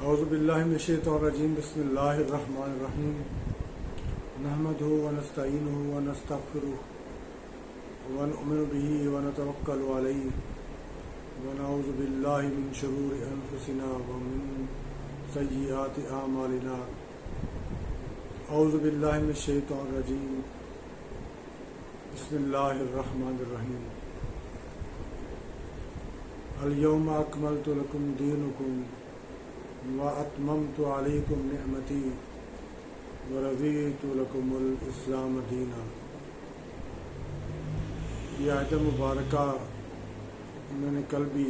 اعوذ باللہ من الشیطان الرجیم بسم اللہ الرحمن الرحیم نحمدہ ونستعینہ ونستغفرہ ونؤمن بہ ونتوکل علیہ ونعوذ باللہ من شرور انفسنا ومن سیئات اعمالنا اعوذ باللہ من الشیطان الرجیم بسم اللہ الرحمن الرحیم الیوم اکملت لکم دینکم وَأَتْمَمْتُ عَلَيْكُمْ نِعْمَتِي وَرَضِيتُ لَكُمُ الْإِسْلَامَ دِينًا۔ یہ آیت مبارکہ میں نے کل بھی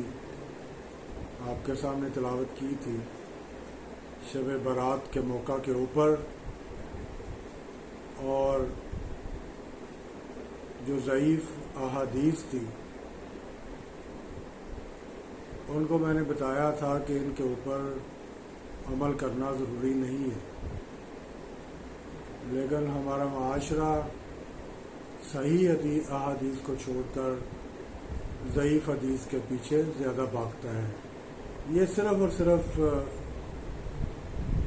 آپ کے سامنے تلاوت کی تھی شب برات کے موقع کے اوپر، اور جو ضعیف احادیث تھی ان کو میں نے بتایا تھا کہ ان کے اوپر عمل کرنا ضروری نہیں ہے، لیکن ہمارا معاشرہ صحیح احادیث کو چھوڑ کر ضعیف حدیث کے پیچھے زیادہ بھاگتا ہے۔ یہ صرف اور صرف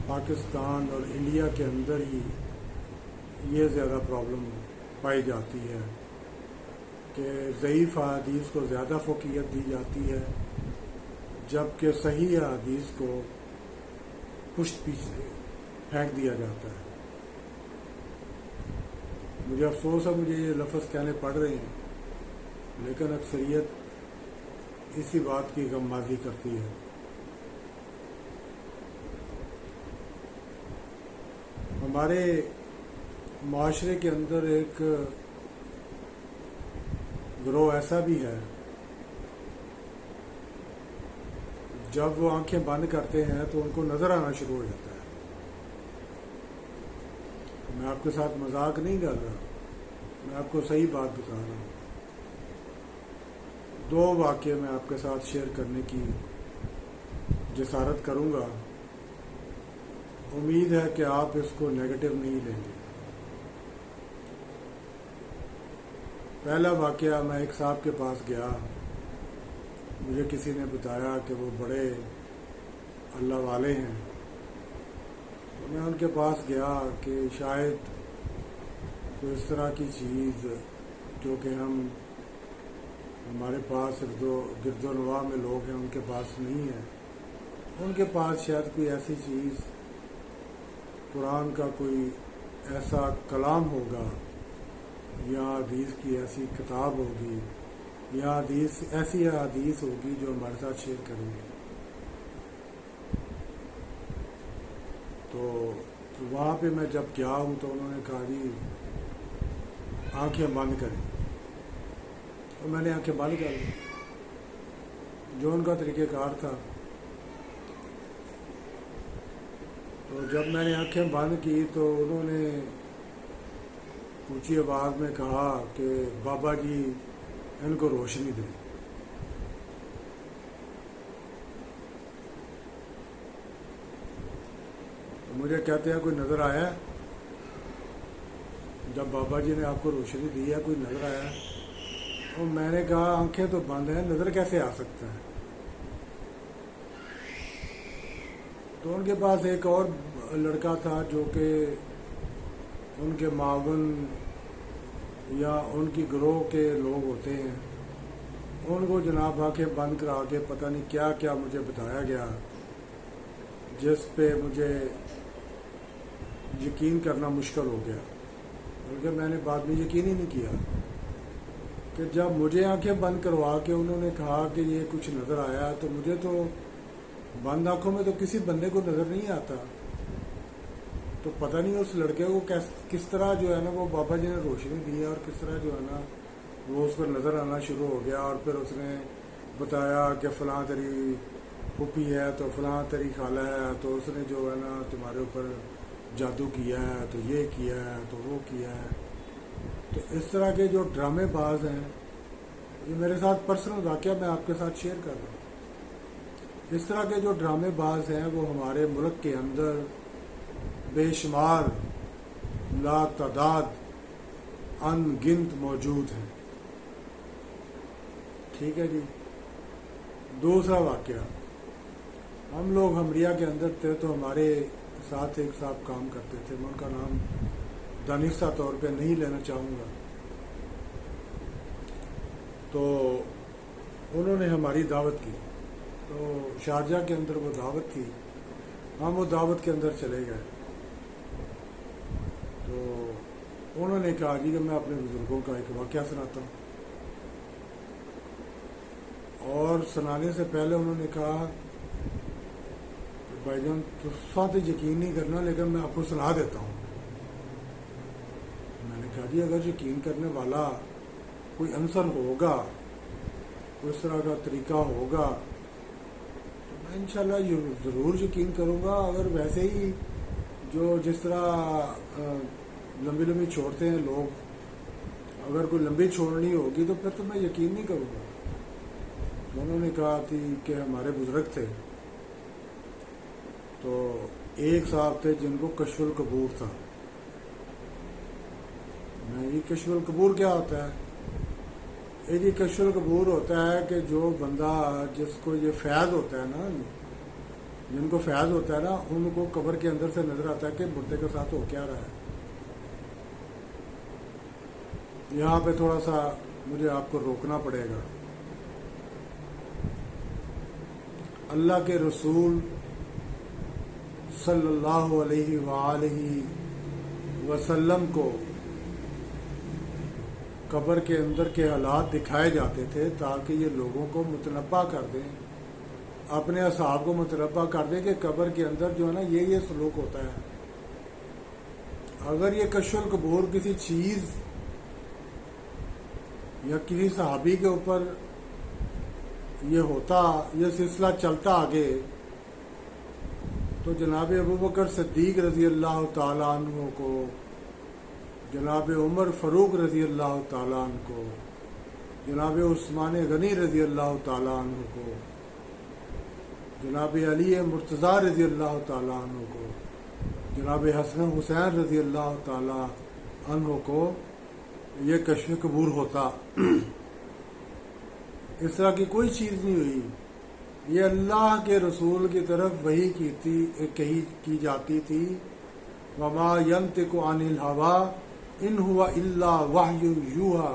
پاکستان اور انڈیا کے اندر ہی یہ زیادہ پرابلم پائی جاتی ہے کہ ضعیف احادیث کو زیادہ فوقیت دی جاتی ہے، جبکہ صحیح احادیث کو پشت پیچھے پھینک دیا جاتا ہے۔ مجھے افسوس ہے، مجھے یہ لفظ کہنے پڑ رہے ہیں، لیکن اکثریت اسی بات کی غمازی کرتی ہے۔ ہمارے معاشرے کے اندر ایک گروہ ایسا بھی ہے، جب وہ آنکھیں بند کرتے ہیں تو ان کو نظر آنا شروع ہو جاتا ہے۔ میں آپ کے ساتھ مذاق نہیں کر رہا، میں آپ کو صحیح بات بتا رہا ہوں۔ دو واقعے میں آپ کے ساتھ شیئر کرنے کی جسارت کروں گا، امید ہے کہ آپ اس کو نیگیٹو نہیں لیں گے۔ پہلا واقعہ، میں ایک صاحب کے پاس گیا، مجھے کسی نے بتایا کہ وہ بڑے اللہ والے ہیں، میں ان کے پاس گیا کہ شاید کوئی اس طرح کی چیز جو کہ ہمارے پاس گرد و نواح میں لوگ ہیں ان کے پاس نہیں ہے، ان کے پاس شاید کوئی ایسی چیز، قرآن کا کوئی ایسا کلام ہوگا یا حدیث کی ایسی کتاب ہوگی یا ایسی حدیث ہوگی جو ہمارے ساتھ شیئر کریں گے۔ تو وہاں پہ میں جب گیا ہوں تو انہوں نے کہا جی آنکھیں بند کریں، اور میں نے آنکھیں بند کر لی جو ان کا طریقہ کار تھا۔ تو جب میں نے آنکھیں بند کی تو انہوں نے اونچی آواز میں کہا کہ بابا جی ان کو روشنی دیں۔ مجھے کہتے ہیں کوئی نظر آیا؟ جب بابا جی نے آپ کو روشنی دی ہے، کوئی نظر آیا؟ اور میں نے کہا آنکھیں تو بند ہیں، نظر کیسے آ سکتا ہے؟ تو ان کے پاس ایک اور لڑکا تھا جو کہ ان کے معاون یا ان کی گروہ کے لوگ ہوتے ہیں، ان کو جناب آنکھیں بند کرا کے پتہ نہیں کیا کیا مجھے بتایا گیا، جس پہ مجھے یقین کرنا مشکل ہو گیا، بلکہ میں نے بعد میں یقین ہی نہیں کیا کہ جب مجھے آنکھیں بند کروا کے انہوں نے کہا کہ یہ کچھ نظر آیا، تو مجھے تو بند آنکھوں میں تو کسی بندے کو نظر نہیں آتا۔ تو پتہ نہیں اس لڑکے کو کس طرح جو ہے نا وہ بابا جی نے روشنی دی ہے، اور کس طرح جو ہے نا وہ اس پر نظر آنا شروع ہو گیا، اور پھر اس نے بتایا کہ فلاں تیری پھوپھی ہے تو فلاں تیری خالہ ہے، تو اس نے جو ہے نا تمہارے اوپر جادو کیا ہے، تو یہ کیا ہے، تو وہ کیا ہے۔ تو اس طرح کے جو ڈرامے باز ہیں، یہ میرے ساتھ پرسنل واقعہ میں آپ کے ساتھ شیئر کر رہا ہوں۔ اس طرح کے جو ڈرامے باز ہیں وہ ہمارے ملک کے اندر بے شمار لا تعداد ان گنت موجود ہیں۔ ٹھیک ہے جی۔ دوسرا واقعہ، ہم لوگ ہمریا کے اندر تھے تو ہمارے ساتھ ایک صاحب کام کرتے تھے، میں ان کا نام دانستہ طور پہ نہیں لینا چاہوں گا، تو انہوں نے ہماری دعوت کی، تو شارجہ کے اندر وہ دعوت تھی، ہم وہ دعوت کے اندر چلے گئے، تو انہوں نے کہا جی کہ میں اپنے بزرگوں کا ایک واقعہ سناتا ہوں، اور سنانے سے پہلے انہوں نے کہا کہ بھائی جان تو یقین نہیں کرنا، لیکن میں آپ کو سنا دیتا ہوں۔ میں نے کہا جی اگر یقین کرنے والا کوئی عنصر ہوگا، کوئی اس طرح کا طریقہ ہوگا تو میں انشاءاللہ ضرور یقین کروں گا، اگر ویسے ہی جو جس طرح لمبی لمبی چھوڑتے ہیں لوگ، اگر کوئی لمبی چھوڑنی ہوگی تو پھر تو میں یقین نہیں کروں گا۔ انہوں نے کہا تھی کہ ہمارے بزرگ تھے، تو ایک صاحب تھے جن کو کشف القبور تھا۔ میں یہ کشف القبور کیا ہوتا ہے؟ یہ کشف القبور ہوتا ہے کہ جو بندہ جس کو یہ فیض ہوتا ہے نا، جن کو فیض ہوتا ہے نا، ان کو قبر کے اندر سے نظر آتا ہے کہ مردے کے ساتھ ہو کیا رہا ہے۔ یہاں پہ تھوڑا سا مجھے آپ کو روکنا پڑے گا۔ اللہ کے رسول صلی اللہ علیہ وآلہ وسلم کو قبر کے اندر کے حالات دکھائے جاتے تھے تاکہ یہ لوگوں کو متنبع کر دیں، اپنے اصحاب کو متنبع کر دیں کہ قبر کے اندر جو ہے نا یہ سلوک ہوتا ہے۔ اگر یہ کشف القبور کسی چیز یا کسی صحابی کے اوپر یہ ہوتا، یہ سلسلہ چلتا آگے، تو جناب ابوبکر صدیق رضی اللہ تعالیٰ عنہ کو، جناب عمر فاروق رضی اللہ تعالیٰ عنہ کو، جناب عثمان غنی رضی اللہ تعالیٰ عنہ کو، جناب علی مرتضیٰ رضی اللہ تعالیٰ عنہ کو، جناب حسن حسین رضی اللہ تعالیٰ عنہ کو یہ کشف قبور ہوتا۔ اس طرح کی کوئی چیز نہیں ہوئی، یہ اللہ کے رسول کی طرف وحی کی جاتی تھی۔ وما ينطق عن الهوى ان هو الا وحی یوحی،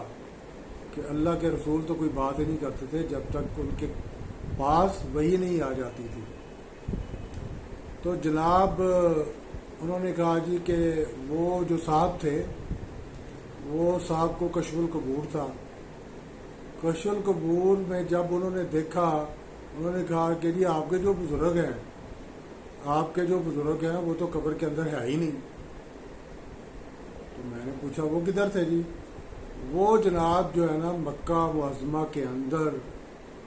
کہ اللہ کے رسول تو کوئی بات ہی نہیں کرتے تھے جب تک ان کے پاس وحی نہیں آ جاتی تھی۔ تو جناب انہوں نے کہا جی کہ وہ جو صاحب تھے، وہ صاحب کو کشف القبور تھا۔ کشف القبور میں جب انہوں نے دیکھا، انہوں نے کہا کہ جی آپ کے جو بزرگ ہیں، آپ کے جو بزرگ ہیں وہ تو قبر کے اندر ہے ہی نہیں۔ تو میں نے پوچھا وہ کدھر تھے جی؟ وہ جناب جو ہے نا مکہ معظمہ کے اندر،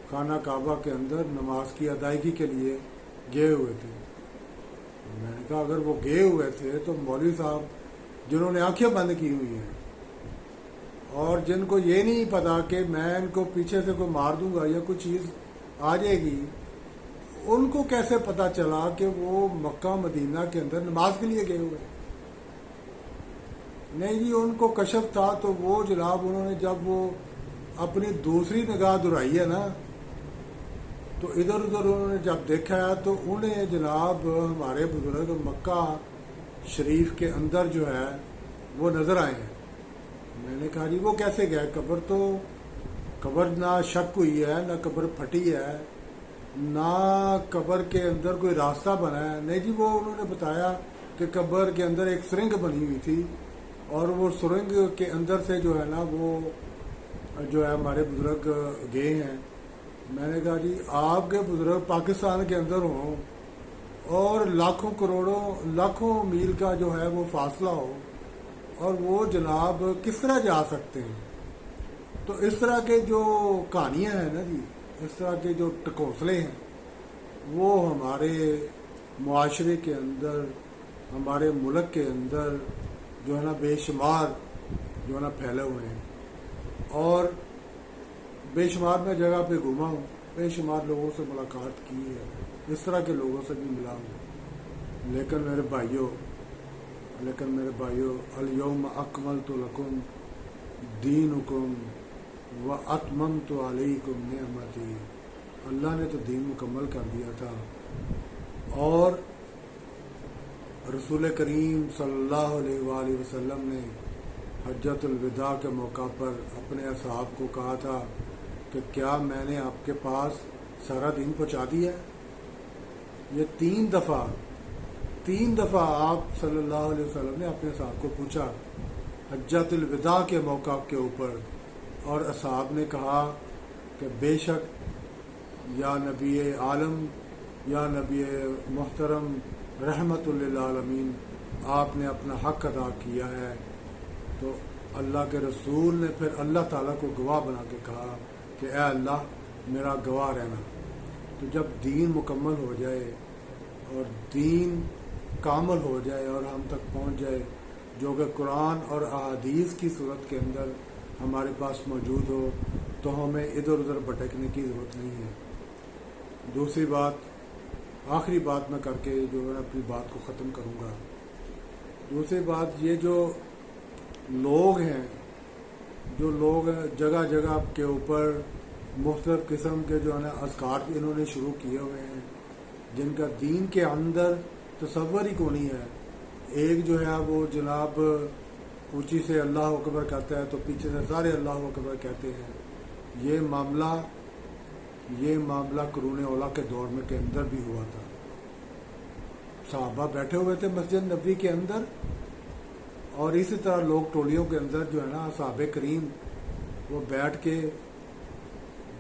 خانہ کعبہ کے اندر نماز کی ادائیگی کے لیے گئے ہوئے تھے۔ میں نے کہا اگر وہ گئے ہوئے تھے تو مولوی صاحب جنہوں نے آنکھیں بند کی ہوئی ہیں اور جن کو یہ نہیں پتا کہ میں ان کو پیچھے سے کوئی مار دوں گا یا کوئی چیز آ جائے گی، ان کو کیسے پتا چلا کہ وہ مکہ مدینہ کے اندر نماز کے لیے گئے ہوئے؟ نہیں جی، ان کو کشف تھا۔ تو وہ جناب انہوں نے جب وہ اپنی دوسری نگاہ دہرائی ہے نا، تو ادھر ادھر انہوں نے جب دیکھا ہے تو انہیں جناب ہمارے بزرگ مکہ شریف کے اندر جو ہے وہ نظر آئے ہیں۔ میں نے کہا جی وہ کیسے گئے؟ قبر نہ شک ہوئی ہے، نہ قبر پھٹی ہے، نہ قبر کے اندر کوئی راستہ بنا ہے۔ نہیں جی، وہ انہوں نے بتایا کہ قبر کے اندر ایک سرنگ بنی ہوئی تھی اور وہ سرنگ کے اندر سے جو ہے نا وہ جو ہے ہمارے بزرگ گئے ہیں۔ میں نے کہا جی آپ کے بزرگ پاکستان کے اندر ہوں اور لاکھوں کروڑوں لاکھوں میل کا جو ہے وہ فاصلہ ہو، اور وہ جناب کس طرح جا سکتے ہیں؟ تو اس طرح کے جو کہانیاں ہیں نا جی، اس طرح کے جو ٹکوسلے ہیں، وہ ہمارے معاشرے کے اندر، ہمارے ملک کے اندر جو ہے نا بے شمار جو ہے نا پھیلے ہوئے ہیں، اور بے شمار میں جگہ پہ گھوما ہوں، بے شمار لوگوں سے ملاقات کی ہے، اس طرح کے لوگوں سے بھی ملا ہوں۔ لیکن میرے بھائیو الیوم اکملت لکم دینکم واتممت علیکم نعمتی، اللہ نے تو دین مکمل کر دیا تھا، اور رسول کریم صلی اللہ علیہ وآلہ وسلم نے حجۃ الوداع کے موقع پر اپنے اصحاب کو کہا تھا کہ کیا میں نے آپ کے پاس سارا دین پہنچا دیا ہے؟ یہ تین دفعہ آپ صلی اللہ علیہ وسلم نے اپنے اصحاب کو پوچھا حجۃ الوداع کے موقع کے اوپر، اور اصحاب نے کہا کہ بے شک یا نبی عالم، یا نبی محترم رحمت للعالمین، آپ نے اپنا حق ادا کیا ہے۔ تو اللہ کے رسول نے پھر اللہ تعالیٰ کو گواہ بنا کے کہا کہ اے اللہ میرا گواہ رہنا۔ تو جب دین مکمل ہو جائے اور دین کامل ہو جائے اور ہم تک پہنچ جائے، جو کہ قرآن اور احادیث کی صورت کے اندر ہمارے پاس موجود ہو، تو ہمیں ادھر ادھر بھٹکنے کی ضرورت نہیں ہے۔ دوسری بات، آخری بات میں کر کے جو ہے اپنی بات کو ختم کروں گا۔ دوسری بات، یہ جو لوگ ہیں، جو لوگ جگہ جگہ کے اوپر مختلف قسم کے جو ہے نا اذکار انہوں نے شروع کیے ہوئے ہیں، جن کا دین کے اندر تصور ہی کو نہیں ہے۔ ایک جو ہے وہ جناب اونچی سے اللہ اکبر کہتا ہے تو پیچھے سے سارے اللہ اکبر کہتے ہیں۔ یہ معاملہ قرون اولیٰ کے دور میں کے اندر بھی ہوا تھا۔ صحابہ بیٹھے ہوئے تھے مسجد نبوی کے اندر، اور اسی طرح لوگ ٹولیوں کے اندر جو ہے نا صحابہ کریم وہ بیٹھ کے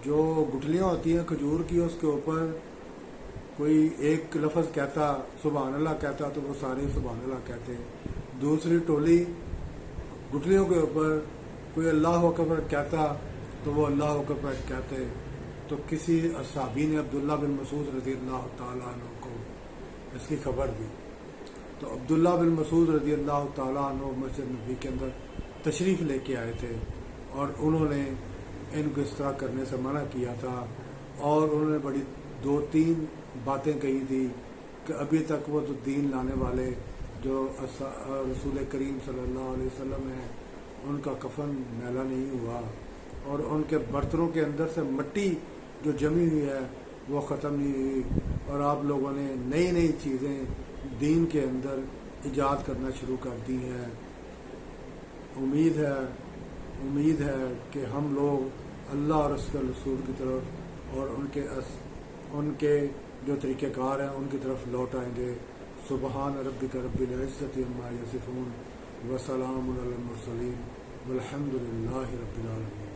جو گٹھلیاں ہوتی ہیں کھجور کی، اس کے اوپر کوئی ایک لفظ کہتا سبحان اللہ کہتا تو وہ سارے سبحان اللہ کہتے۔ دوسری ٹولی گٹھلیوں کے اوپر کوئی اللہ اکبر کہتا تو وہ اللہ اکبر کہتے۔ تو کسی صحابی نے عبداللہ بن مسعود رضی اللہ تعالیٰ عنہ کو اس کی خبر دی، تو عبداللہ بن مسعود رضی اللہ تعالیٰ عنہ مسجد نبوی کے اندر تشریف لے کے آئے تھے، اور انہوں نے ان کو اس طرح کرنے سے منع کیا تھا، اور انہوں نے بڑی 2-3 باتیں کہی تھی کہ ابھی تک وہ تو دین لانے والے جو رسول کریم صلی اللہ علیہ وسلم ہیں ان کا کفن میلا نہیں ہوا، اور ان کے برتنوں کے اندر سے مٹی جو جمی ہوئی ہے وہ ختم نہیں ہوئی، اور آپ لوگوں نے نئی چیزیں دین کے اندر ایجاد کرنا شروع کر دی ہیں۔ امید ہے کہ ہم لوگ اللہ اور اس کے رسول کی طرف اور ان کے جو طریقہ کار ہیں ان کی طرف لوٹ آئیں گے۔ سبحان ربک رب العزت عما یصفون وسلام علی المرسلین والحمد للہ رب العالمین۔